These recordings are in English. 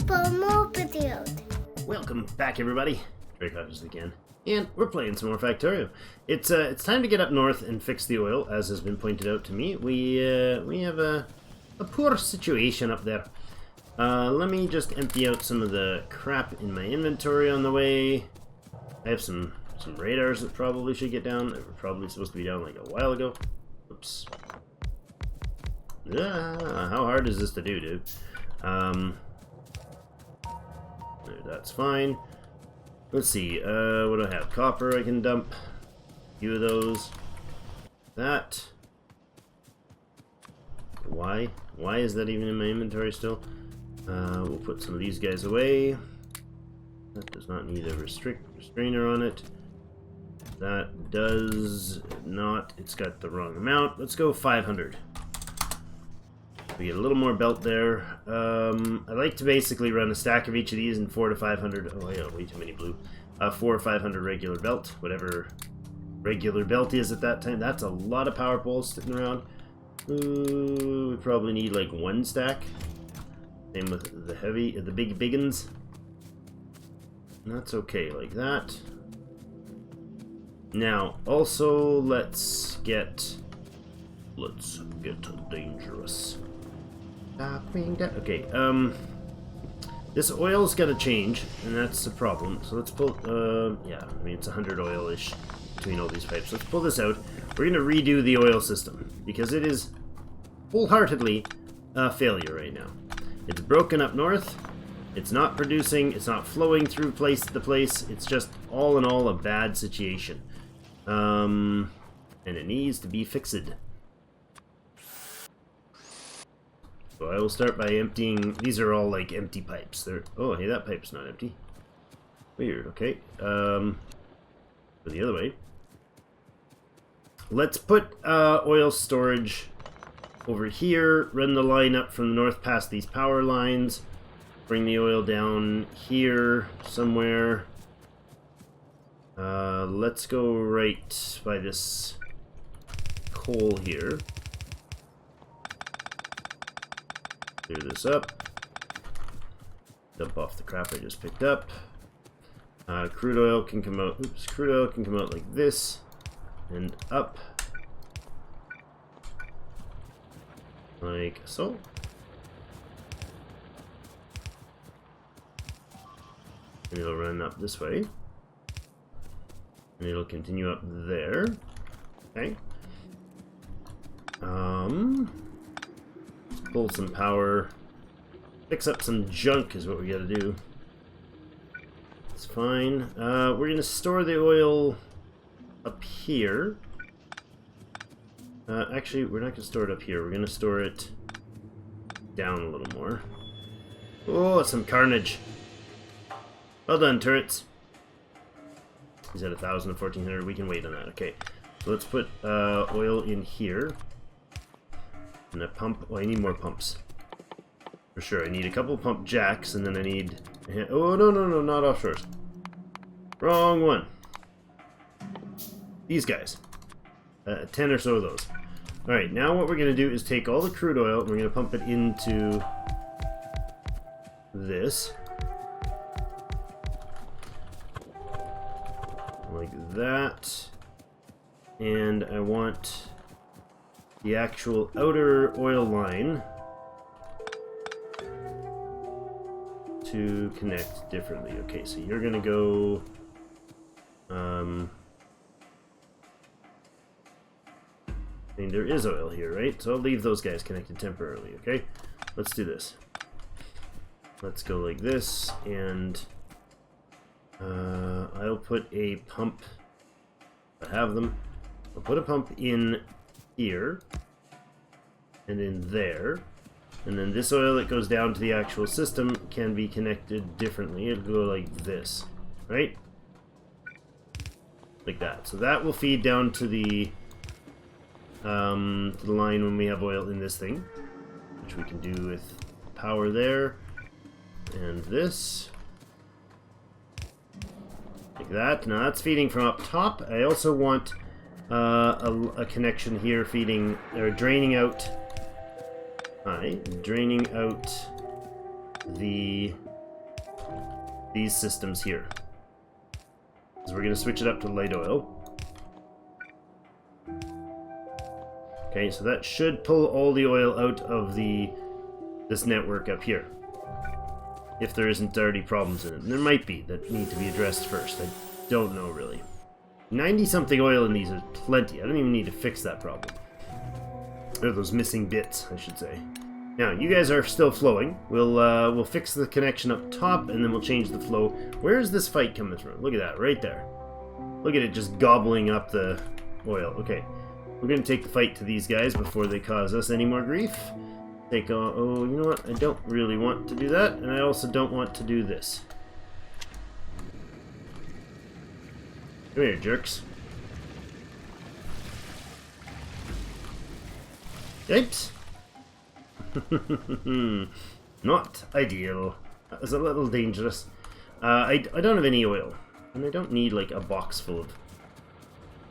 for more videos. Welcome back, everybody. Drake Hawkins again, and we're playing some more Factorio. It's time to get up north and fix the oil, as has been pointed out to me. We have a poor situation up there. Let me just empty out some of the crap in my inventory on the way. I have some radars that probably should get down. They were probably supposed to be down like a while ago. Oops. How hard is this to do, dude? That's fine. Let's see, what do I have? Copper I can dump. A few of those. That. Why is that even in my inventory still? We'll put some of these guys away. That does not need a restrainer on it. That does not. It's got the wrong amount. Let's go 500. We get a little more belt there. I like to basically run a stack of each of these and 400 to 500. Oh, I got way too many blue. 400 or 500 regular belt, whatever regular belt is at that time. That's a lot of power poles sitting around. We probably need like one stack. Same with the big biggins. That's okay, like that. Now, also let's get dangerous. Okay, this oil's gotta change, and that's the problem. So let's pull, yeah, I mean, it's 100 oil-ish between all these pipes. Let's pull this out. We're gonna redo the oil system, because it is wholeheartedly a failure right now. It's broken up north, it's not producing, it's not flowing through place to place, it's just all in all a bad situation. And it needs to be fixed. So I will start by emptying. These are all like empty pipes. They're, oh, hey, that pipe's not empty. Weird. Okay. Go the other way. Let's put oil storage over here. Run the line up from the north past these power lines. Bring the oil down here somewhere. Let's go right by this coal here. Clear this up. Dump off the crap I just picked up. Crude oil can come out. Oops, crude oil can come out like this and up, like so. And it'll run up this way, and it'll continue up there. Okay. Pull some power, fix up some junk is what we gotta do. It's fine. We're gonna store the oil up here. Actually, we're not gonna store it up here. We're gonna store it down a little more. Oh, some carnage. Well done, turrets. He's at 1,000 and 1,400. We can wait on that. Okay. So let's put oil in here. And a pump. Oh, I need more pumps. For sure. I need a couple pump jacks, and then I need... Oh, no, not offshores. Wrong one. These guys. 10 or so of those. Alright, now what we're going to do is take all the crude oil, and we're going to pump it into this. Like that. And I want the actual outer oil line to connect differently. Okay, so you're gonna go I mean, there is oil here, right? So I'll leave those guys connected temporarily, okay? Let's do this. Let's go like this, and I'll put a pump. I have them. I'll put a pump in here, and in there, and then this oil that goes down to the actual system can be connected differently. It'll go like this, right? Like that. So that will feed down to the line when we have oil in this thing, which we can do with power there, and this. Like that. Now that's feeding from up top. I also want a connection here feeding, or draining out, draining out the these systems here. So we're going to switch it up to light oil. Okay, so that should pull all the oil out of this network up here. If there isn't already problems in it. And there might be that need to be addressed first. I don't know really. 90-something oil in these is plenty. I don't even need to fix that problem. Or those missing bits, I should say. Now, you guys are still flowing. We'll fix the connection up top, and then we'll change the flow. Where is this fight coming from? Look at that, right there. Look at it just gobbling up the oil. Okay, we're going to take the fight to these guys before they cause us any more grief. Oh, you know what? I don't really want to do that, and I also don't want to do this. Come here, jerks. Yipes. Not ideal. That was a little dangerous. I don't have any oil. And I don't need like a box full of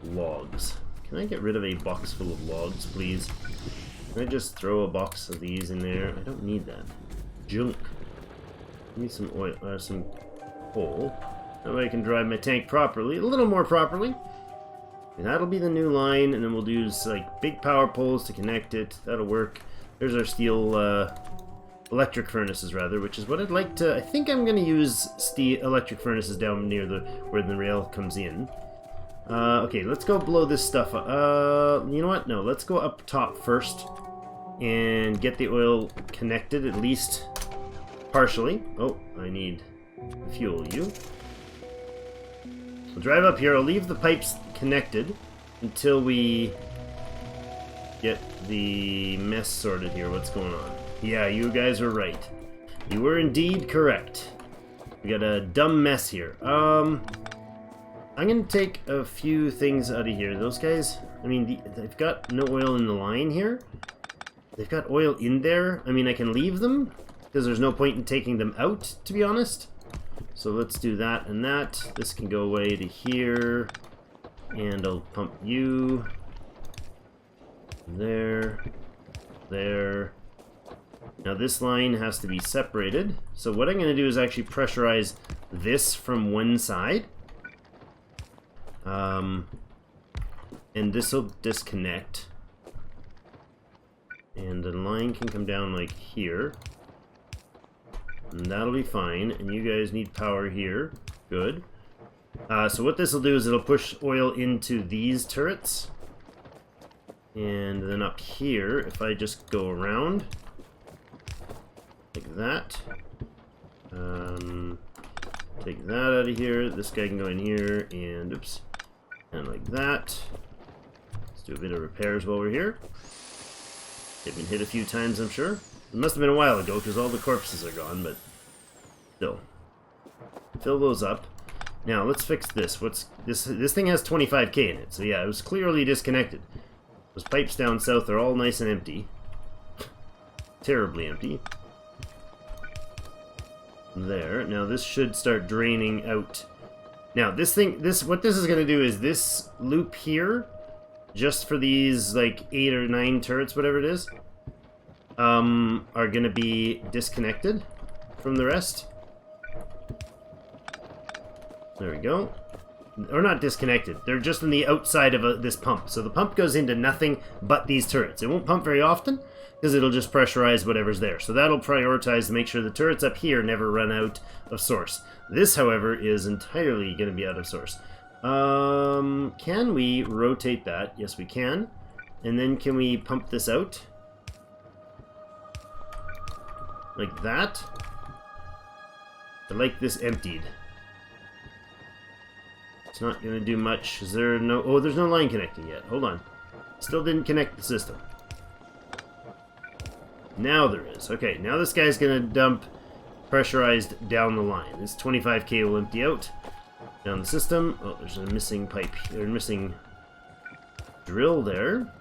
logs. Can I get rid of a box full of logs, please? Can I just throw a box of these in there? I don't need that. Junk. I need some oil, some coal. That way I can drive my tank properly, a little more properly. And that'll be the new line, and then we'll use like big power poles to connect it. That'll work. There's our steel, electric furnaces rather, which is what I'd like to. I think I'm going to use electric furnaces down near where the rail comes in. Okay, let's go blow this stuff up. You know what? No, let's go up top first and get the oil connected, at least partially. Oh, I need to fuel you. We'll drive up here. I'll leave the pipes connected until we get the mess sorted here. What's going on? Yeah, you guys were right. You were indeed correct. We got a dumb mess here. I'm gonna take a few things out of here. Those guys, I mean, they've got no oil in the line here. They've got oil in there. I mean, I can leave them because there's no point in taking them out, to be honest. So let's do that and that. This can go away to here. And I'll pump you. There. There. Now this line has to be separated. So what I'm going to do is actually pressurize this from one side. And this will disconnect. And the line can come down like here. And that'll be fine. And you guys need power here. Good. So what this will do is it'll push oil into these turrets. And then up here, if I just go around like that. Take that out of here. This guy can go in here and oops. And like that. Let's do a bit of repairs while we're here. They've been hit a few times, I'm sure. It must have been a while ago because all the corpses are gone, but still. Fill those up. Now let's fix this. What's this? This thing has 25k in it, so yeah, it was clearly disconnected. Those pipes down south are all nice and empty. Terribly empty. There. Now this should start draining out. Now this thing, what this is going to do is this loop here, just for these like 8 or 9 turrets, whatever it is, are going to be disconnected from the rest. There we go. Or not disconnected. They're just on the outside of this pump. So the pump goes into nothing but these turrets. It won't pump very often because it'll just pressurize whatever's there. So that'll prioritize to make sure the turrets up here never run out of source. This, however, is entirely going to be out of source. Can we rotate that? Yes, we can. And then can we pump this out? Like that? I like this emptied. It's not going to do much. Is there no... Oh, there's no line connecting yet. Hold on. Still didn't connect the system. Now there is. Okay, now this guy's going to dump pressurized down the line. This 25k will empty out down the system. Oh, there's a missing pipe here. Missing drill there.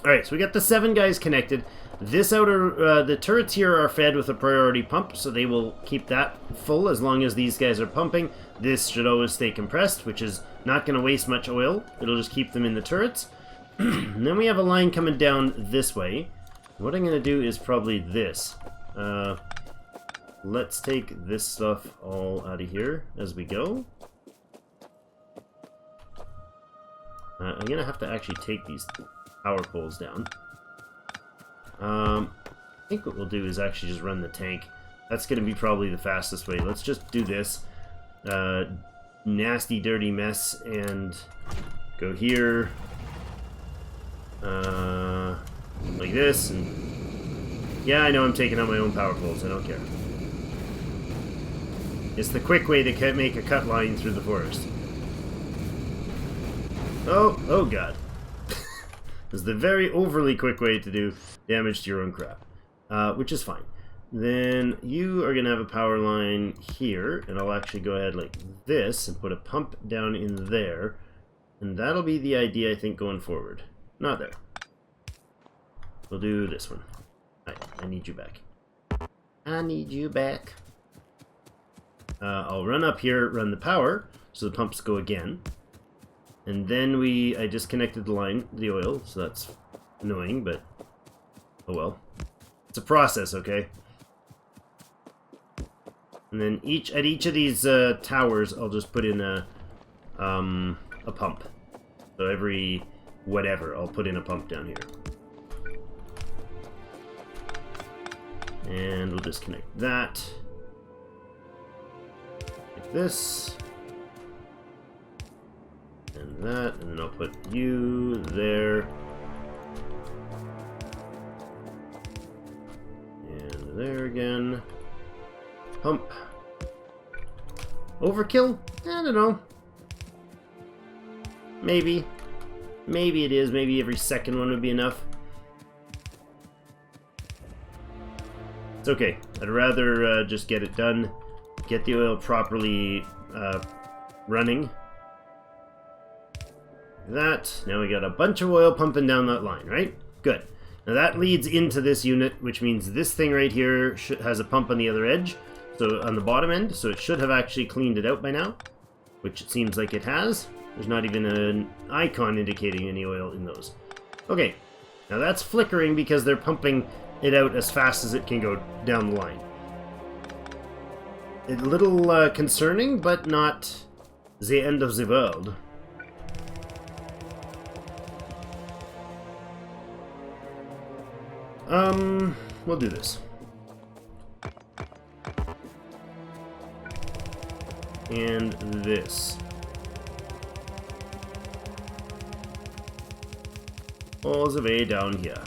Alright, so we got the 7 guys connected. This outer... the turrets here are fed with a priority pump, so they will keep that full as long as these guys are pumping. This should always stay compressed, which is not going to waste much oil. It'll just keep them in the turrets. And then we have a line coming down this way. What I'm going to do is probably this. let's take this stuff all out of here as we go. I'm gonna have to actually take these power poles down. I think what we'll do is actually just run the tank. That's gonna be probably the fastest way. Let's just do this. Nasty, dirty mess, and go here. Like this, and yeah, I know I'm taking out my own power poles. I don't care. It's the quick way to make a cut line through the forest. Oh god. It's the very overly quick way to do damage to your own crap. Which is fine. Then you are going to have a power line here, and I'll actually go ahead like this and put a pump down in there. And that'll be the idea, I think, going forward. Not there. We'll do this one. Alright, I need you back. I need you back. I'll run up here, run the power, so the pumps go again. And then I disconnected the line, the oil, so that's annoying, but oh well. It's a process, okay? And then at each of these towers, I'll just put in a pump. So every whatever, I'll put in a pump down here. And we'll disconnect that. Like this. And that, and then I'll put you there. And there again. Pump. Overkill? I don't know. Maybe. Maybe it is. Maybe every second one would be enough. It's okay. I'd rather just get it done. Get the oil properly running. That. Now we got a bunch of oil pumping down that line, right? Good. Now that leads into this unit, which means this thing right here has a pump on the other edge, so on the bottom end, so it should have actually cleaned it out by now, which it seems like it has. There's not even an icon indicating any oil in those. Okay, now that's flickering because they're pumping it out as fast as it can go down the line. A little concerning, but not the end of the world. We'll do this. And this. All the way down here.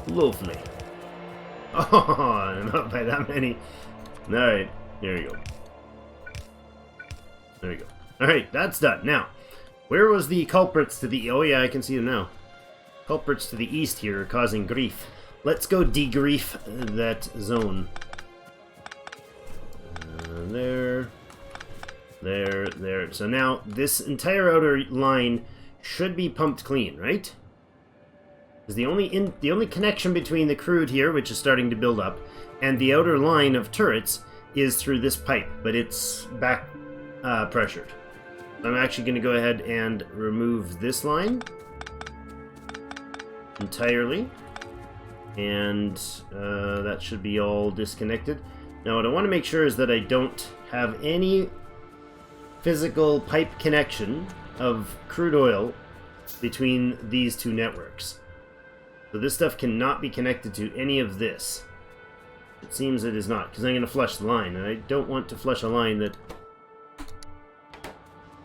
Lovely. Oh, not by that many. Alright, there you go. There you go. Alright, that's done. Now, where was the culprits to the... Oh yeah, I can see them now. Culprits to the east here are causing grief. Let's go degrief that zone. There. There, there. So now, this entire outer line should be pumped clean, right? Because the only connection between the crude here, which is starting to build up, and the outer line of turrets is through this pipe, but it's back pressured. I'm actually going to go ahead and remove this line entirely, and that should be all disconnected. Now what I want to make sure is that I don't have any physical pipe connection of crude oil between these two networks. So this stuff cannot be connected to any of this. It seems it is not, because I'm going to flush the line, and I don't want to flush a line that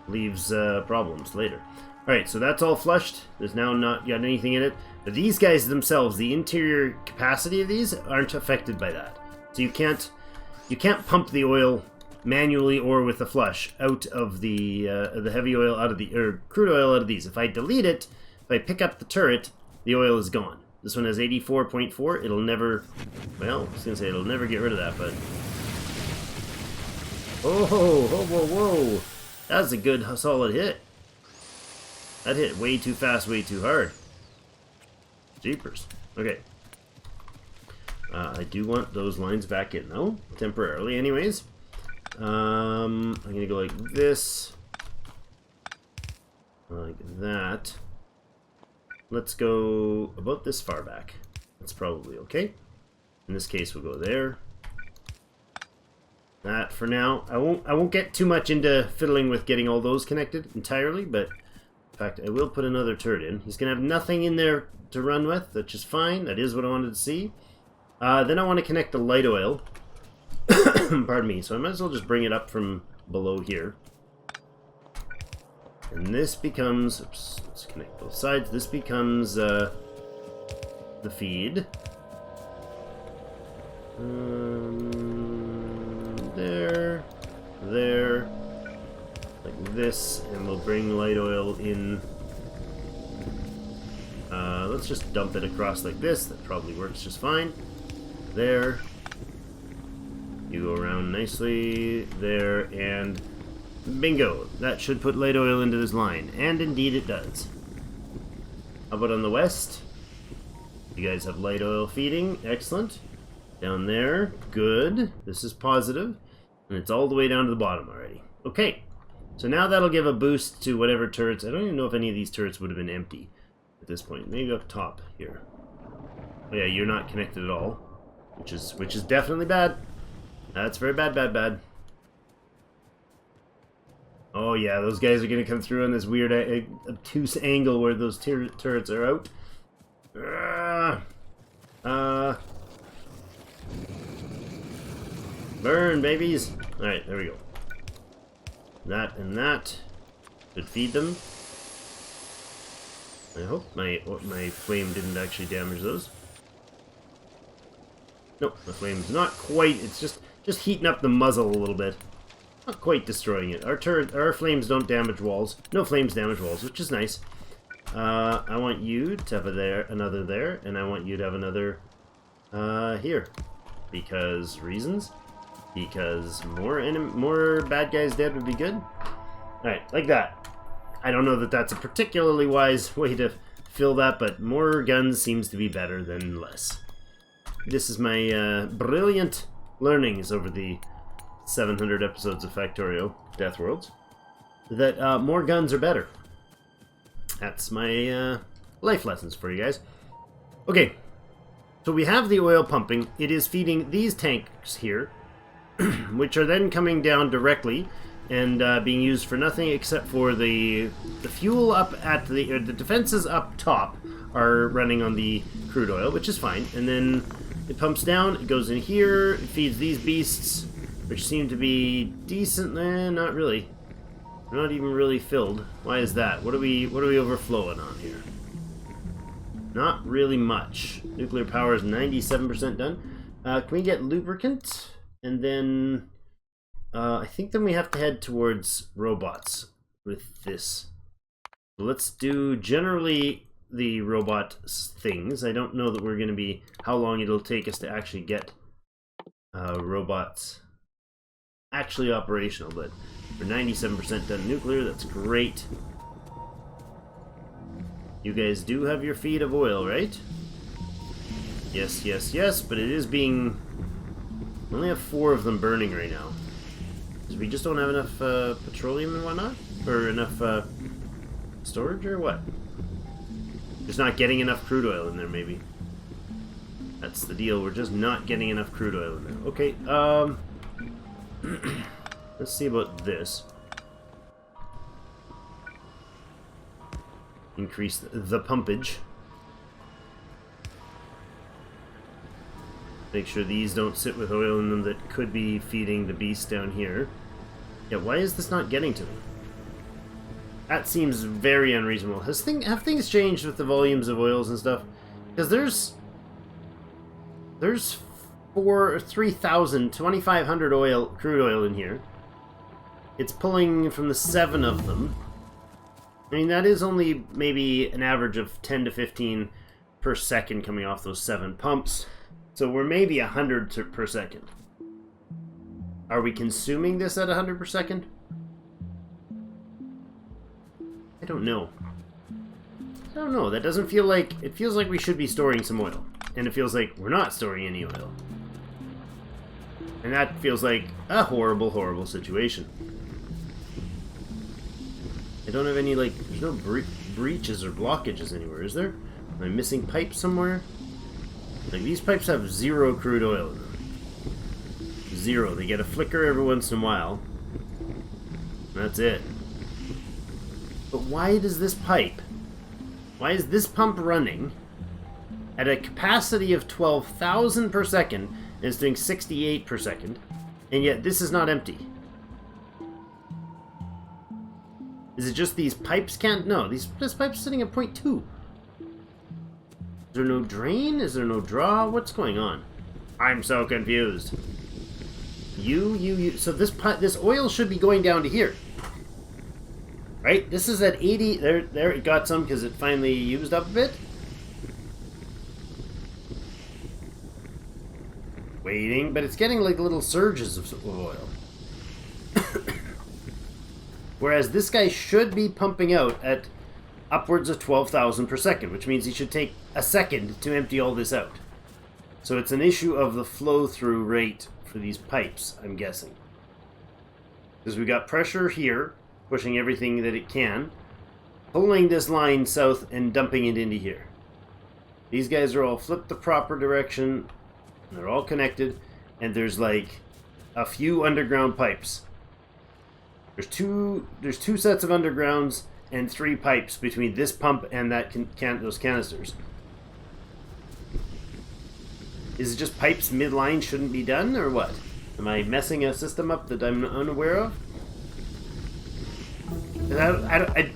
leaves problems later. Alright, so that's all flushed. There's now not got anything in it. But these guys themselves, the interior capacity of these aren't affected by that. So you can't pump the oil manually or with a flush out of the heavy oil out of crude oil out of these. If I delete it, if I pick up the turret, the oil is gone. This one has 84.4. It'll never, well, I was gonna say it'll never get rid of that, but oh, whoa, whoa, whoa! That's a good solid hit. That hit way too fast, way too hard. Jeepers. Okay. I do want those lines back in, though. Temporarily, anyways. I'm going to go like this. Like that. Let's go about this far back. That's probably okay. In this case, we'll go there. that for now. I won't get too much into fiddling with getting all those connected entirely, but in fact, I will put another turret in. He's going to have nothing in there to run with, which is fine. That is what I wanted to see. Then I want to connect the light oil. Pardon me. So I might as well just bring it up from below here. And this becomes... Oops, let's connect both sides. This becomes the feed. There. There. Like this. And we'll bring light oil in. Let's just dump it across like this. That probably works just fine. There. You go around nicely. There. And bingo. That should put light oil into this line. And indeed it does. How about on the west? You guys have light oil feeding. Excellent. Down there. Good. This is positive. And it's all the way down to the bottom already. Okay. So now that'll give a boost to whatever turrets. I don't even know if any of these turrets would have been empty at this point. Maybe up top here. Oh yeah, you're not connected at all. Which is definitely bad. That's very bad, bad, bad. Oh yeah, those guys are going to come through on this weird obtuse angle where those turrets are out. Burn, babies! Alright, there we go. That and that should feed them. I hope my flame didn't actually damage those. Nope, the flame's not quite. It's just heating up the muzzle a little bit. Not quite destroying it. Our flames don't damage walls. No flames damage walls, which is nice. I want you to have another there, and I want you to have another here. Because reasons. Because more bad guys dead would be good. Alright, like that. I don't know that that's a particularly wise way to fill that, but more guns seems to be better than less. This is my brilliant learnings over the 700 episodes of Factorio Deathworld. That more guns are better. That's my life lessons for you guys. Okay, so we have the oil pumping. It is feeding these tanks here, which are then coming down directly and being used for nothing except for the fuel up at the defenses up top are running on the crude oil, which is fine. And then it pumps down, it goes in here, it feeds these beasts, which seem to be decent. Not really. They're not even really filled. Why is that? What are we overflowing on here? Not really much. Nuclear power is 97% done. Can we get lubricant? And then I think then we have to head towards robots with this. Let's do generally the robot things. I don't know that we're going to be how long it'll take us to actually get robots actually operational, but we're 97% done nuclear. That's great. You guys do have your feed of oil, right? Yes, yes, yes, but it is being... We only have 4 of them burning right now. Because we just don't have enough petroleum and whatnot? Or enough storage or what? Just not getting enough crude oil in there, maybe. That's the deal. We're just not getting enough crude oil in there. Okay, let's see about this. Increase the pumpage. Make sure these don't sit with oil in them that could be feeding the beast down here. Yeah, why is this not getting to me? That seems very unreasonable. Have things changed with the volumes of oils and stuff? Because there's 3,000, 2,500 crude oil in here. It's pulling from the 7 of them. I mean, that is only maybe an average of 10 to 15 per second coming off those 7 pumps. So we're maybe 100 per second. Are we consuming this at 100 per second? I don't know. I don't know. That doesn't feel like... It feels like we should be storing some oil. And it feels like we're not storing any oil. And that feels like a horrible, horrible situation. I don't have any, like... There's no breaches or blockages anywhere, is there? Am I missing pipes somewhere? Like, these pipes have 0 crude oil in them. 0. They get a flicker every once in a while. That's it. But why does this pipe... Why is this pump running at a capacity of 12,000 per second and it's doing 68 per second, and yet this is not empty? Is it just these pipes can't... No, this pipe's sitting at 0.2. Is there no drain? Is there no draw? What's going on? I'm so confused. So this oil should be going down to here. Right? This is at 80. There it got some because it finally used up a bit. Waiting, but it's getting like little surges of oil. Whereas this guy should be pumping out at upwards of 12,000 per second, which means he should take a second to empty all this out. So it's an issue of the flow-through rate for these pipes, I'm guessing. Because we got pressure here, pushing everything that it can, pulling this line south and dumping it into here. These guys are all flipped the proper direction, they're all connected, and there's like a few underground pipes. There's two sets of undergrounds and 3 pipes between this pump and that those canisters. Is it just pipes midline shouldn't be done, or what? Am I messing a system up that I'm unaware of?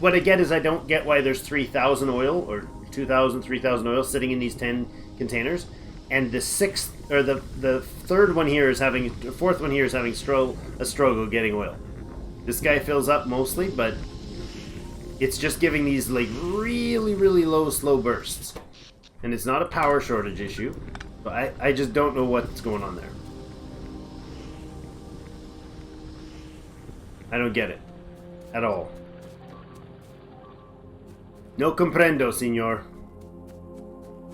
What I get is I don't get why there's 3,000 oil, or 2,000, 3,000 oil sitting in these 10 containers, and the fourth one here is having a struggle getting oil. This guy fills up mostly, but it's just giving these like really, really low, slow bursts. And it's not a power shortage issue, but I just don't know what's going on there. I don't get it. At all. No comprendo, senor.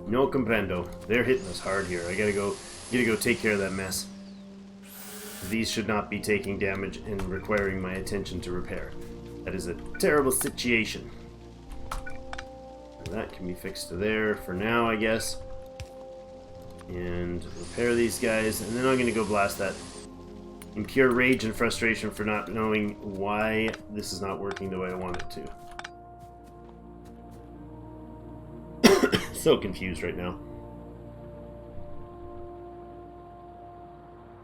No comprendo. They're hitting us hard here. I gotta go take care of that mess. These should not be taking damage and requiring my attention to repair. That is a terrible situation. That can be fixed to there for now, I guess. And repair these guys, and then I'm gonna go blast that in pure rage and frustration for not knowing why this is not working the way I want it to. So confused right now.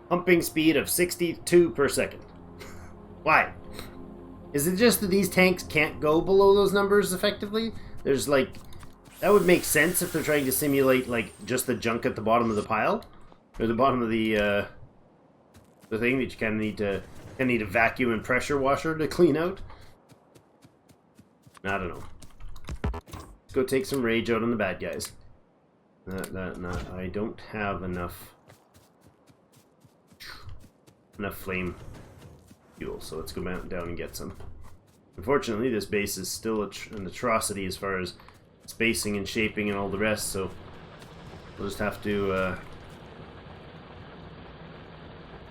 Pumping speed of 62 per second. Why? Is it just that these tanks can't go below those numbers effectively? There's like... That would make sense if they're trying to simulate like just the junk at the bottom of the pile. Or the bottom of the thing that you kind of need a vacuum and pressure washer to clean out. I don't know. Let's go take some rage out on the bad guys. I don't have enough flame fuel, so let's go down and get some. Unfortunately, this base is still an atrocity as far as spacing and shaping and all the rest, so we'll just have to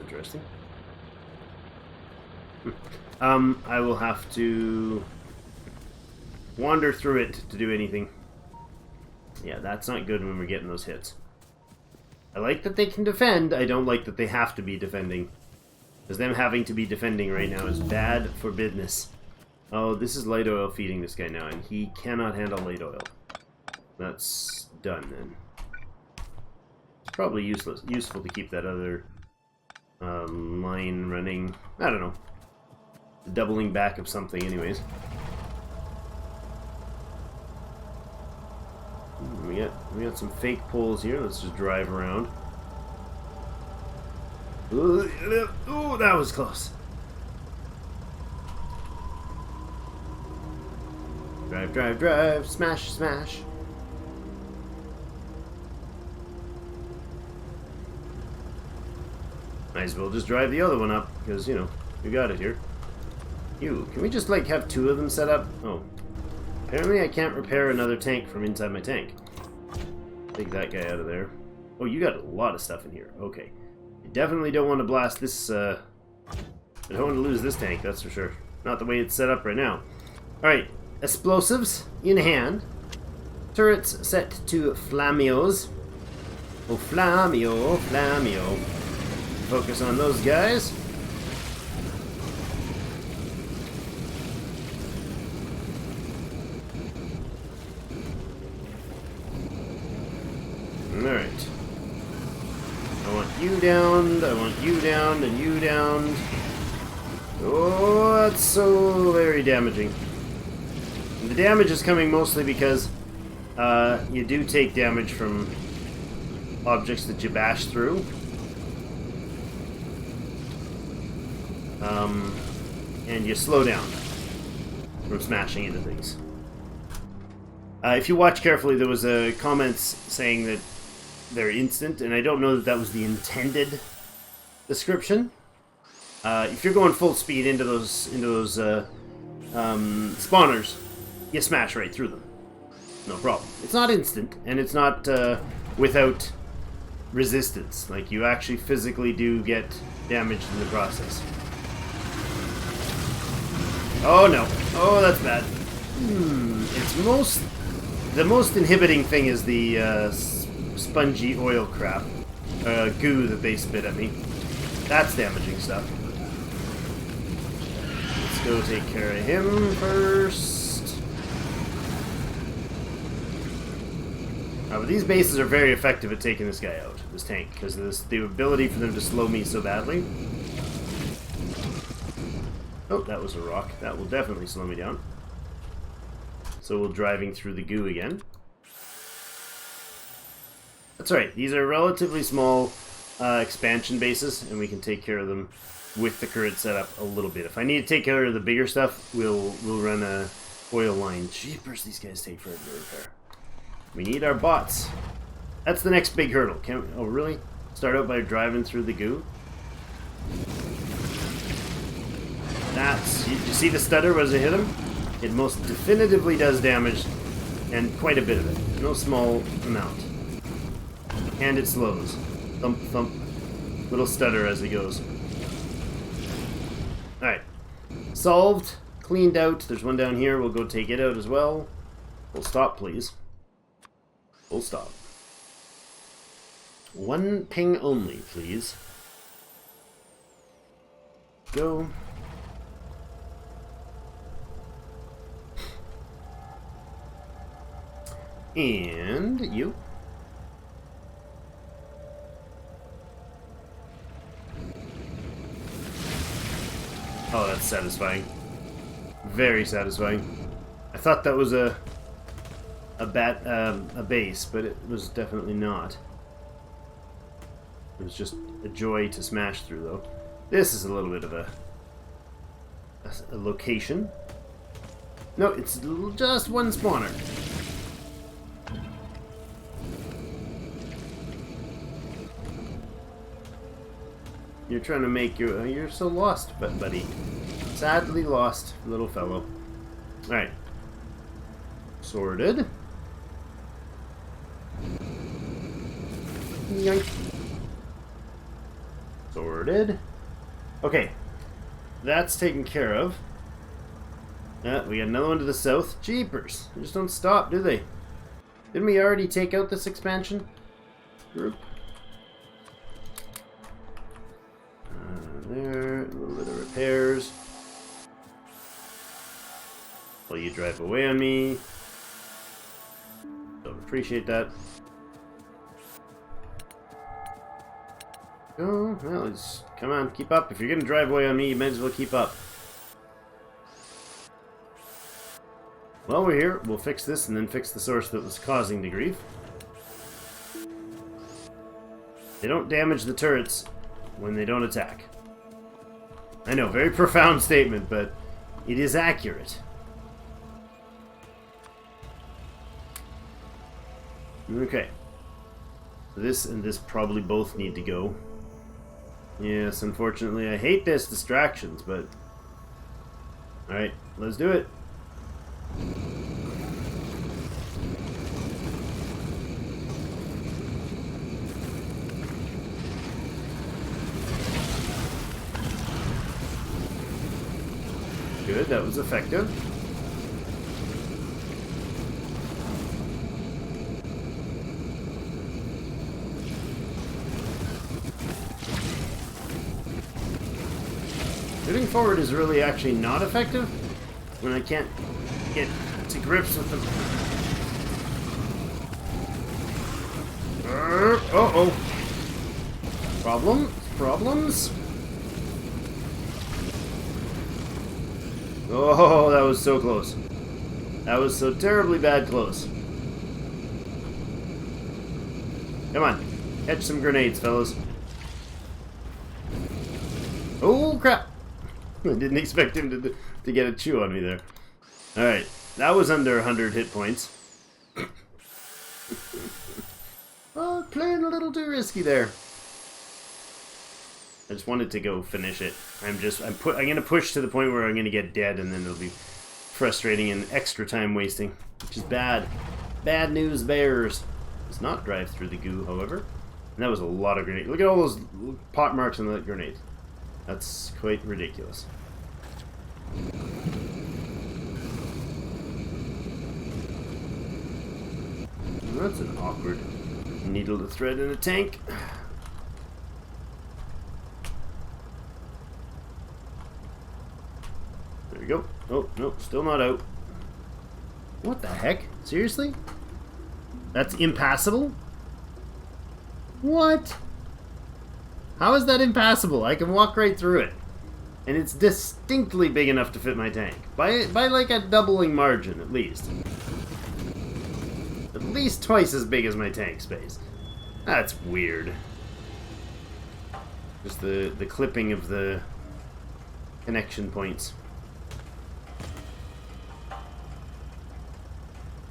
interesting. I will have to wander through it to do anything. Yeah, that's not good when we're getting those hits. I like that they can defend. I don't like that they have to be defending. Because them having to be defending right now is bad for business. Oh, this is light oil feeding this guy now, and he cannot handle light oil. That's done then. It's probably useful to keep that other line running. I don't know. The doubling back of something anyways. We got some fake poles here. Let's just drive around. Oh, that was close. Drive, drive, drive. Smash, smash. Might as well just drive the other one up, because, you know, we got it here. Can we just, like, have 2 of them set up? Oh. Apparently I can't repair another tank from inside my tank. Take that guy out of there. Oh, you got a lot of stuff in here. Okay. You definitely don't want to blast this, I don't want to lose this tank, that's for sure. Not the way it's set up right now. Alright. Explosives in hand. Turrets set to flammios. Oh, flammio, flammio. focus on those guys. Alright. I want you downed, I want you downed, and you downed. Oh, that's so very damaging. And the damage is coming mostly because you do take damage from objects that you bash through. And you slow down from smashing into things. If you watch carefully, there was comments saying that they're instant, and I don't know that that was the intended description. If you're going full speed into those spawners, you smash right through them. No problem. It's not instant, and it's not without resistance. Like, you actually physically do get damaged in the process. Oh no. Oh, that's bad. It's the most inhibiting thing is the spongy oil crap. Goo that they spit at me. That's damaging stuff. Let's go take care of him first. But these bases are very effective at taking this guy out, this tank, because of the ability for them to slow me so badly. Oh, that was a rock. That will definitely slow me down. So we're driving through the goo again. That's right. These are relatively small expansion bases, and we can take care of them with the current setup a little bit. If I need to take care of the bigger stuff, we'll run a oil line. Jeepers, these guys take forever to repair. We need our bots. That's the next big hurdle. Oh, really? Start out by driving through the goo? You see the stutter as I hit him? It most definitively does damage, and quite a bit of it. No small amount. And it slows. Thump, thump. Little stutter as he goes. Alright. Solved. Cleaned out. There's one down here. We'll go take it out as well. Full stop, please. Full stop. One ping only, please. Go. And you. Oh, that's satisfying. Very satisfying. I thought that was a base, but it was definitely not. It was just a joy to smash through, though. This is a little bit of a location. No, it's just one spawner. You're trying to make you're so lost, buddy. Sadly lost, little fellow. Alright. Sorted. Yoink. Sorted. Okay. That's taken care of. We got another one to the south. Jeepers. They just don't stop, do they? Didn't we already take out this expansion group? There, a little bit of repairs. While you drive away on me. Don't appreciate that. Oh, well, come on, keep up. If you're gonna drive away on me, you might as well keep up. While we're here, we'll fix this and then fix the source that was causing the grief. They don't damage the turrets when they don't attack. I know, very profound statement, but it is accurate. Okay. This and this probably both need to go. Yes, unfortunately, I hate this distractions, but... Alright, let's do it. Good, that was effective. Moving forward is really actually not effective when I can't get to grips with them. Uh-oh. Problems? Oh, that was so close. That was so terribly bad close. Come on. Catch some grenades, fellas. Oh, crap. I didn't expect him to get a chew on me there. Alright. That was under 100 hit points. Oh, playing a little too risky there. I just wanted to go finish it. I'm gonna push to the point where I'm gonna get dead, and then it'll be frustrating and extra time wasting, which is bad. Bad news bears. Does not drive through the goo, however. And that was a lot of grenades. Look at all those pot marks on that grenade. That's quite ridiculous. That's an awkward needle to thread in a tank. There we go. Oh, no, still not out. What the heck? Seriously? That's impassable? What? How is that impassable? I can walk right through it. And it's distinctly big enough to fit my tank. By like a doubling margin, at least. At least twice as big as my tank space. That's weird. Just the clipping of the connection points.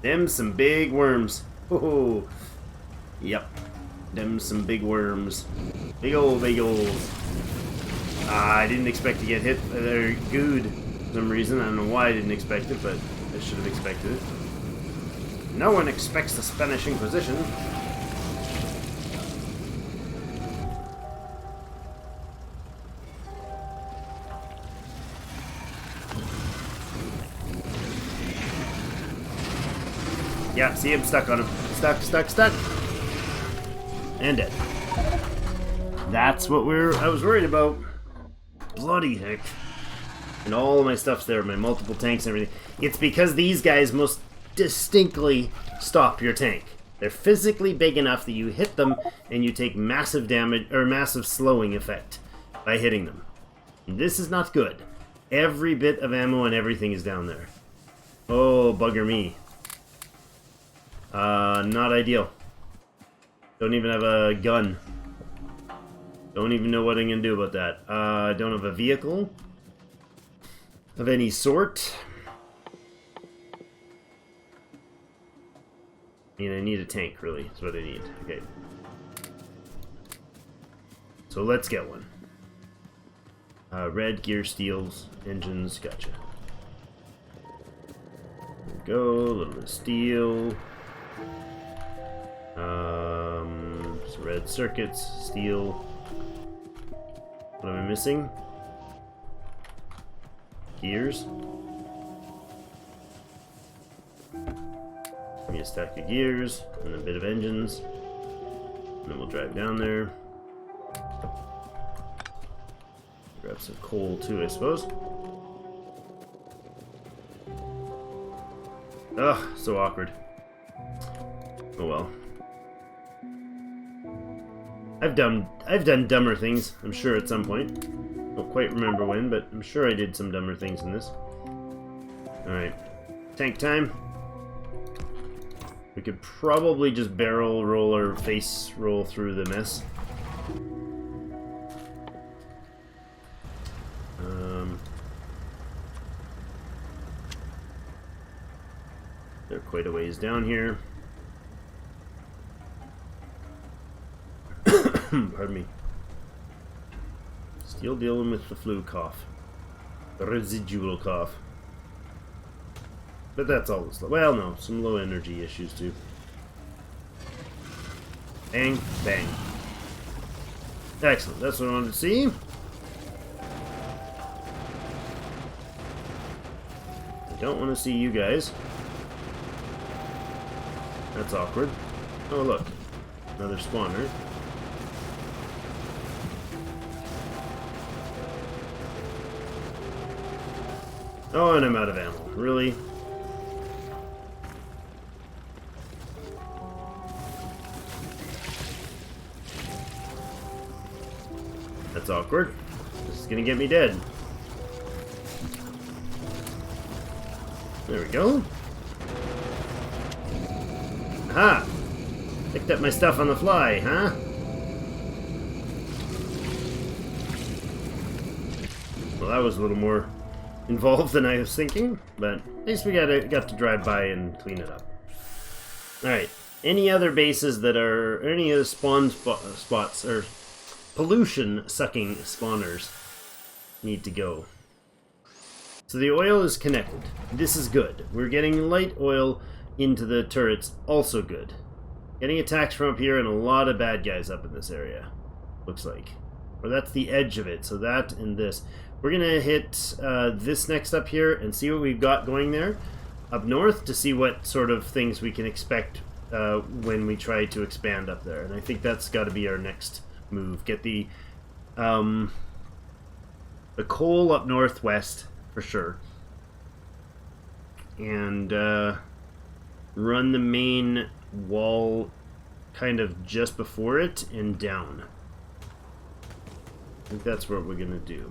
Them some big worms. Oh, yep. Them some big worms. Big old. I didn't expect to get hit. They're good for some reason. I don't know why I didn't expect it, but I should have expected it. No one expects the Spanish Inquisition. Yeah, see, I'm stuck on him. Stuck. And dead. That's what I was worried about. Bloody heck. And all of my stuff's there, my multiple tanks and everything. It's because these guys most distinctly stop your tank. They're physically big enough that you hit them and you take massive damage, or massive slowing effect by hitting them. And this is not good. Every bit of ammo and everything is down there. Oh, bugger me. Not ideal. Don't even have a gun. Don't even know what I'm gonna do about that. I don't have a vehicle of any sort. I mean, I need a tank, really, is what I need. Okay. So let's get one. Red gear, steels, engines, gotcha. There we go, a little bit of steel. Some red circuits, steel. What am I missing? Gears. Give me a stack of gears and a bit of engines. And then we'll drive down there. Grab some coal too, I suppose. Ugh, so awkward. Oh well. I've done dumber things, I'm sure, at some point. Don't quite remember when, but I'm sure I did some dumber things in this. Alright. Tank time. We could probably just barrel roll or face roll through the mess. They're quite a ways down here. Pardon me. Still dealing with the flu cough. The residual cough. But that's all. Well, no. Some low energy issues too. Bang, bang. Excellent. That's what I wanted to see. I don't want to see you guys. That's awkward. Oh, look. Another spawner. Oh, and I'm out of ammo. Really? That's awkward. This is gonna get me dead. There we go. Aha! Picked up my stuff on the fly, huh? Well, that was a little more involved than I was thinking, but at least we got to drive by and clean it up. Alright, any other bases that are, or any other spawn spots, or pollution-sucking spawners need to go. So the oil is connected. This is good. We're getting light oil into the turrets, also good. Getting attacks from up here and a lot of bad guys up in this area, looks like. Or that's the edge of it, so that and this. We're going to hit this next up here and see what we've got going there up north to see what sort of things we can expect when we try to expand up there. And I think that's got to be our next move. Get the coal up northwest for sure. And run the main wall kind of just before it and down. I think that's what we're going to do.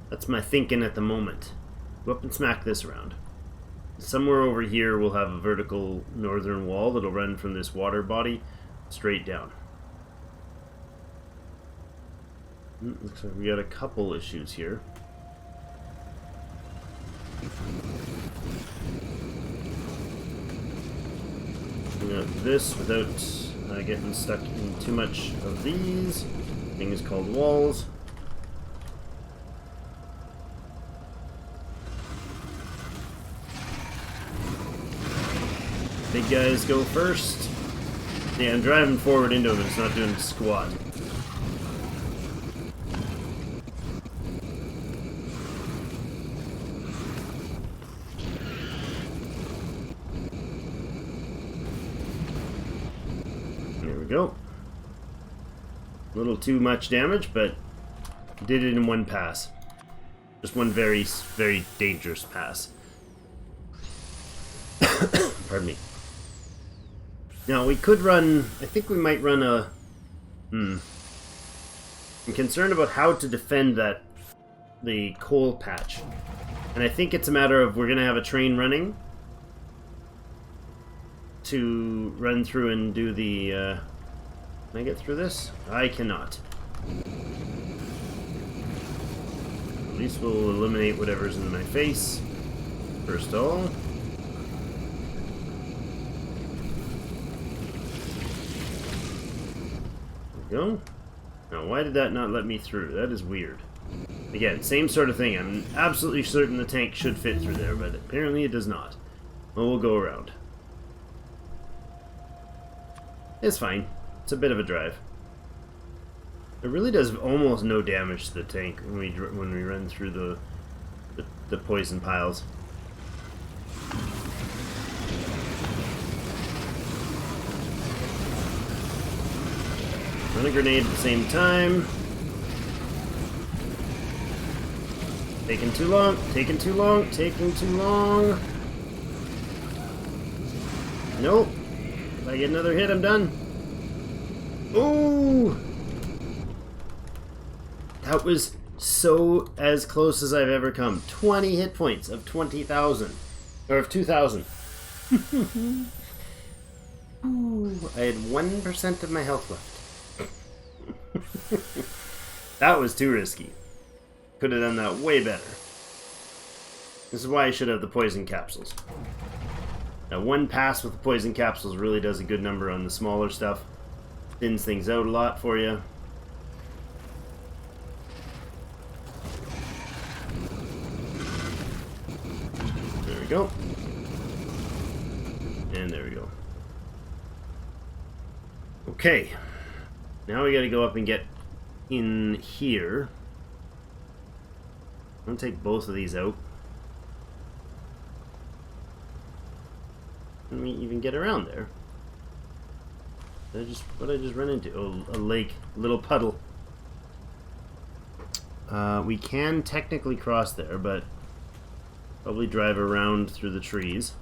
That's my thinking at the moment. Go up and smack this around. Somewhere over here we'll have a vertical northern wall that'll run from this water body straight down. Looks like we got a couple issues here. We got this without getting stuck in too much of these. Thing is called walls. Big guys go first. Yeah, I'm driving forward into him, it's not doing squat. There we go. A little too much damage, but did it in one pass. Just one very, very dangerous pass. Pardon me. Now, we could run... I think we might run a... I'm concerned about how to defend the coal patch. And I think it's a matter of we're going to have a train running to run through and do the... Can I get through this? I cannot. At least we'll eliminate whatever's in my face. First of all. Go. Now, why did that not let me through? That is weird. Again, same sort of thing. I'm absolutely certain the tank should fit through there, but apparently it does not. Well, we'll go around. It's fine. It's a bit of a drive. It really does almost no damage to the tank when we run through the poison piles. Run a grenade at the same time. Taking too long, taking too long, taking too long. Nope. If I get another hit, I'm done. Ooh! That was so as close as I've ever come. 20 hit points of 20,000. Or of 2,000. Ooh, I had 1% of my health left. That was too risky. Could have done that way better. This is why I should have the poison capsules. Now, one pass with the poison capsules really does a good number on the smaller stuff. Thins things out a lot for you. There we go. And there we go. Okay. Now we gotta go up and get in here. I'm gonna take both of these out. Can we even get around there? What did I just run into? Oh, a lake. A little puddle. We can technically cross there, but Probably drive around through the trees.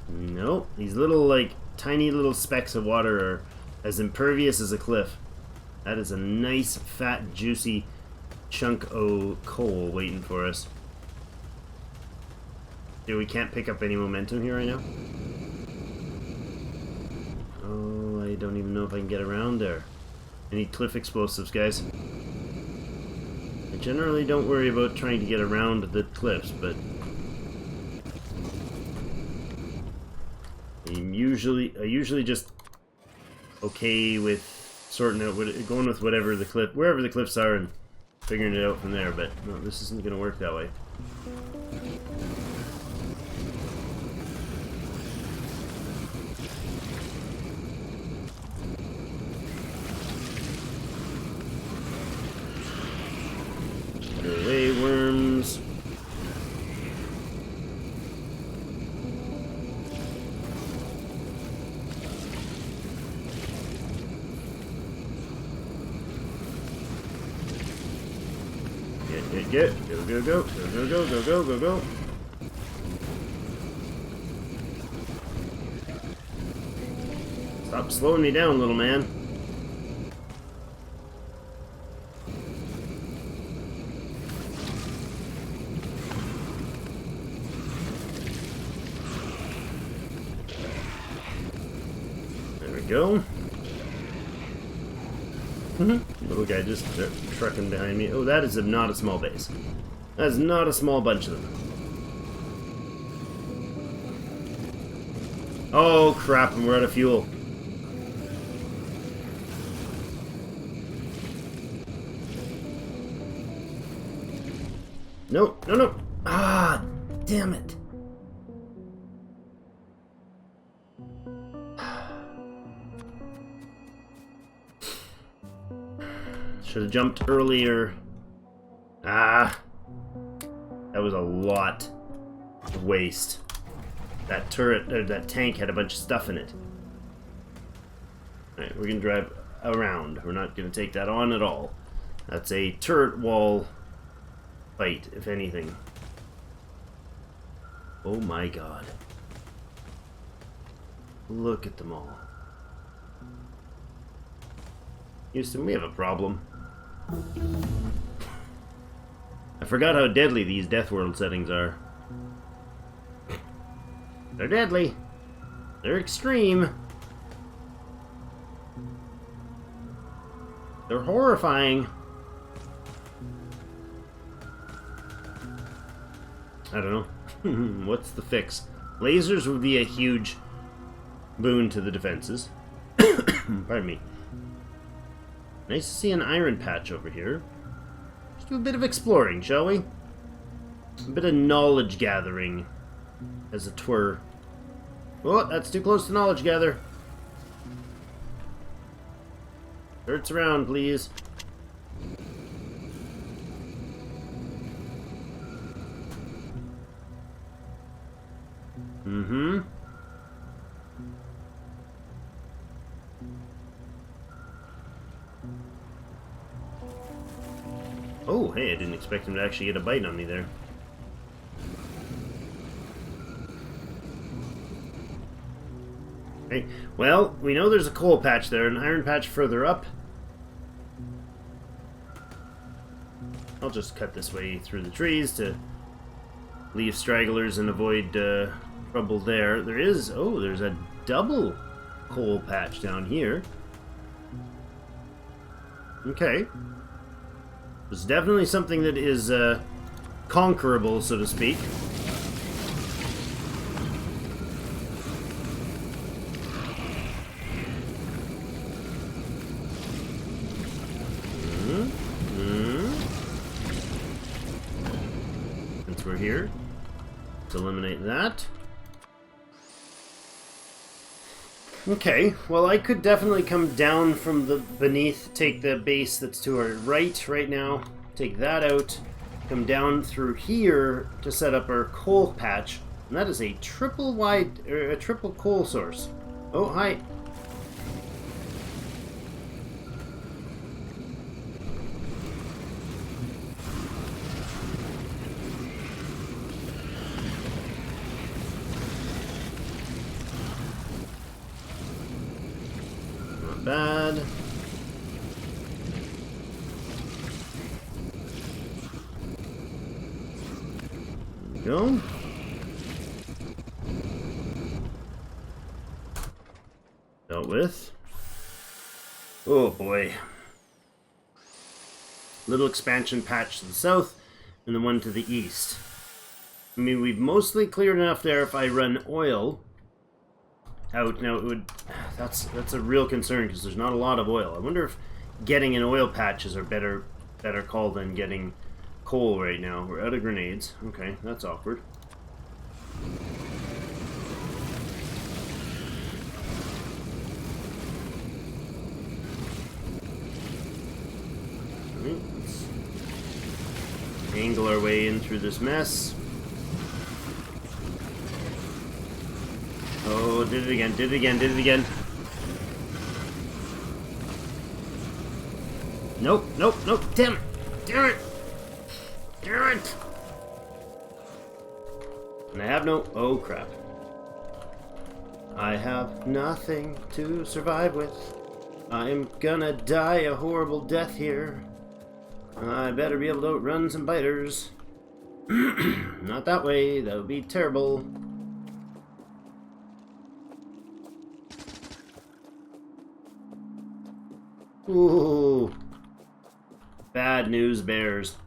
Nope. These little, like, tiny little specks of water are as impervious as a cliff. That is a nice, fat, juicy chunk of coal waiting for us. Dude, we can't pick up any momentum here right now. Oh, I don't even know if I can get around there. I need cliff explosives, guys. I generally don't worry about trying to get around the cliffs, but I'm usually just okay with sorting out going with wherever the cliffs are and figuring it out from there. But no, this isn't going to work that way. Get away, worms. Get. Go. Stop slowing me down, little man. There we go. Little guy just trucking behind me. Oh, that is not a small base. That is not a small bunch of them. Oh, crap, and we're out of fuel. No. Ah, damn it. Should have jumped earlier. Ah. That was a lot of waste. That turret, or that tank had a bunch of stuff in it. Alright, we're gonna drive around. We're not gonna take that on at all. That's a turret wall fight, if anything. Oh my god. Look at them all. Houston, we have a problem. I forgot how deadly these Deathworld settings are. They're deadly. They're extreme. They're horrifying. I don't know. What's the fix? Lasers would be a huge boon to the defenses. Pardon me. Nice to see an iron patch over here. Let's do a bit of exploring, shall we? A bit of knowledge gathering, as it were. Oh, that's too close to knowledge gather. Turrets around, please. Mm-hmm. Oh, hey, I didn't expect him to actually get a bite on me there. Okay, well, we know there's a coal patch there, an iron patch further up. I'll just cut this way through the trees to leave stragglers and avoid trouble there. There's a double coal patch down here. Okay. It's definitely something that is conquerable, so to speak. Since we're here, let's eliminate that. Okay, well, I could definitely come down from the beneath, take the base that's to our right now, take that out, come down through here to set up our coal patch, and that is a triple coal source. Oh, hi. not bad. There we go. Dealt with. Oh boy. Little expansion patch to the south, and the one to the east. I mean, we've mostly cleared enough there if I run oil out. Now, it would... That's a real concern, because there's not a lot of oil. I wonder if getting an oil patch is a better call than getting coal right now. We're out of grenades. Okay, that's awkward. Let's angle our way in through this mess. Oh, did it again, did it again, did it again. Nope, nope, nope, damn it, damn it, damn it. And I have no, oh crap. I have nothing to survive with. I'm gonna die a horrible death here. I better be able to outrun some biters. Not that way, that would be terrible. Ooh. Bad news bears.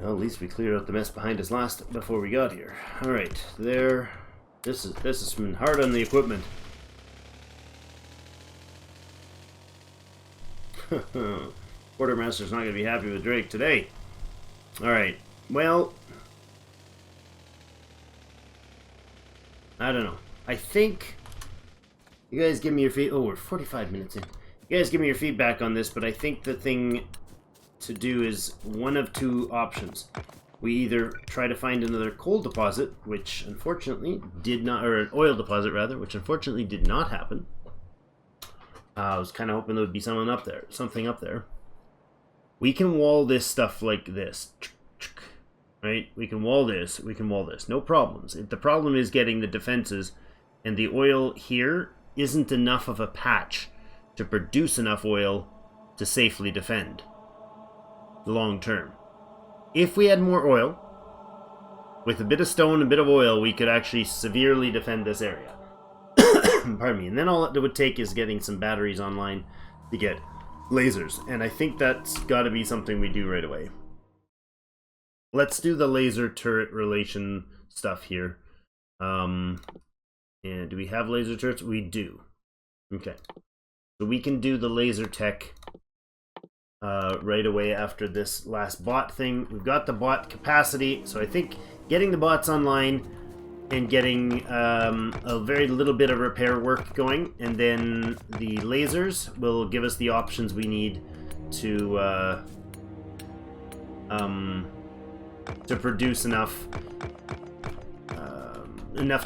Well, at least we cleared out the mess behind us before we got here. Alright, there. This has been hard on the equipment. Quartermaster's not going to be happy with Drake today. Alright, well... I don't know. I think... You guys give me your feedback. Oh, we're 45 minutes in. You guys give me your feedback on this, but I think the thing to do is one of two options. We either try to find another coal deposit, which unfortunately did not, or an oil deposit rather, which unfortunately did not happen. I was kind of hoping there would be something up there. We can wall this stuff like this. Right? We can wall this, no problems. The problem is getting the defenses, and the oil here isn't enough of a patch to produce enough oil to safely defend long term. If we had more oil, with a bit of stone and a bit of oil, we could actually severely defend this area. Pardon me. And then all it would take is getting some batteries online to get lasers. And I think that's got to be something we do right away. Let's do the laser turret relation stuff here. And do we have laser turrets? We do. Okay. So we can do the laser tech right away after this last bot thing. We've got the bot capacity, so I think getting the bots online and getting a very little bit of repair work going, and then the lasers will give us the options we need to produce enough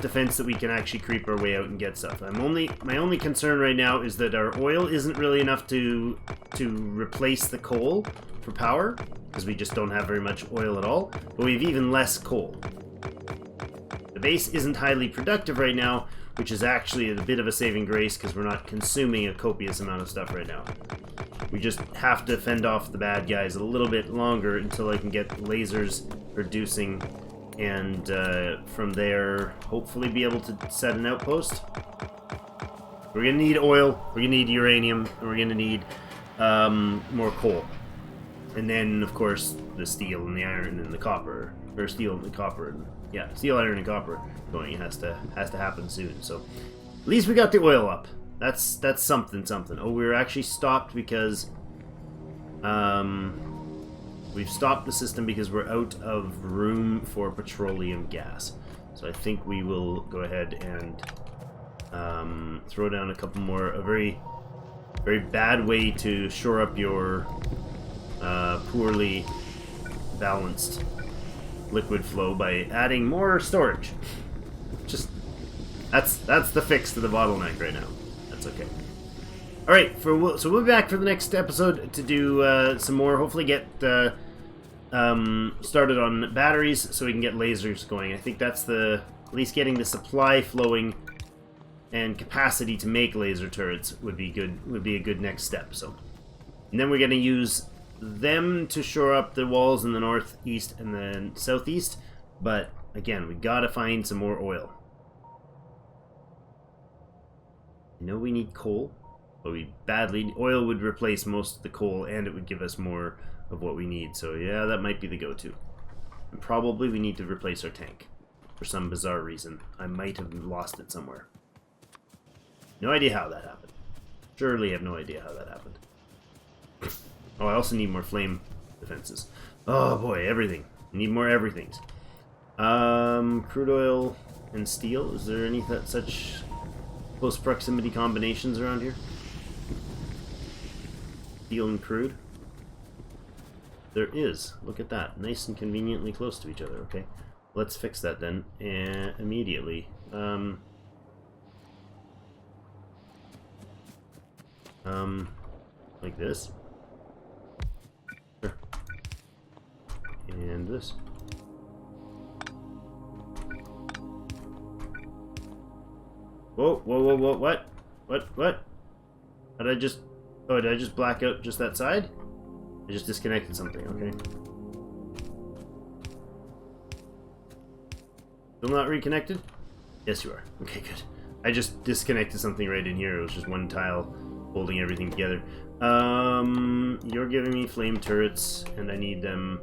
defense that we can actually creep our way out and get stuff. My only concern right now is that our oil isn't really enough to replace the coal for power, because we just don't have very much oil at all, but we have even less coal. The base isn't highly productive right now, which is actually a bit of a saving grace because we're not consuming a copious amount of stuff right now. We just have to fend off the bad guys a little bit longer until I can get lasers producing, and from there hopefully be able to set an outpost. We're gonna need oil, we're gonna need uranium, and we're gonna need more coal, and then of course the steel and the iron and the copper, or steel and the copper, and yeah, steel, iron, and copper going has to happen soon. So at least we got the oil up. That's something. Oh, we were actually stopped because we've stopped the system because we're out of room for petroleum gas. So I think we will go ahead and throw down a couple more. A very, very bad way to shore up your poorly balanced liquid flow by adding more storage. Just that's the fix to the bottleneck right now. That's okay. All right, so we'll be back for the next episode to do some more. Hopefully, get started on batteries so we can get lasers going. I think that's at least getting the supply flowing and capacity to make laser turrets would be good. Would be a good next step. So, and then we're going to use them to shore up the walls in the northeast and then southeast. But again, we got to find some more oil. I know we need coal, but we badly... Oil would replace most of the coal, and it would give us more of what we need. So yeah, that might be the go-to. And probably we need to replace our tank. For some bizarre reason. I might have lost it somewhere. No idea how that happened. Surely have no idea how that happened. Oh, I also need more flame defenses. Oh boy, everything. I need more everythings. Crude oil and steel. Is there any such close proximity combinations around here? Steel and crude? There is. Look at that. Nice and conveniently close to each other. Okay. Let's fix that then. Immediately. Like this. Sure. And this. Whoa, whoa, whoa, whoa, what? What? Did I just... Oh, did I just black out just that side? I just disconnected something, okay. Still not reconnected? Yes, you are. Okay, good. I just disconnected something right in here. It was just one tile holding everything together. You're giving me flame turrets, and I need them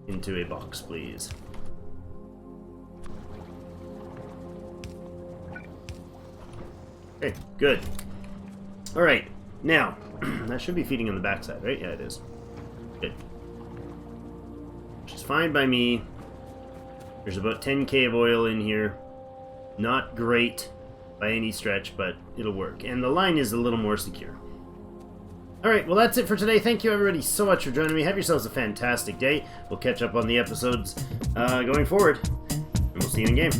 into a box, please. Okay, good. Alright, now, that should be feeding on the backside, right? Yeah, it is. Good. Which is fine by me. There's about 10k of oil in here. Not great by any stretch, but it'll work. And the line is a little more secure. Alright, well that's it for today. Thank you everybody so much for joining me. Have yourselves a fantastic day. We'll catch up on the episodes going forward. And we'll see you in game.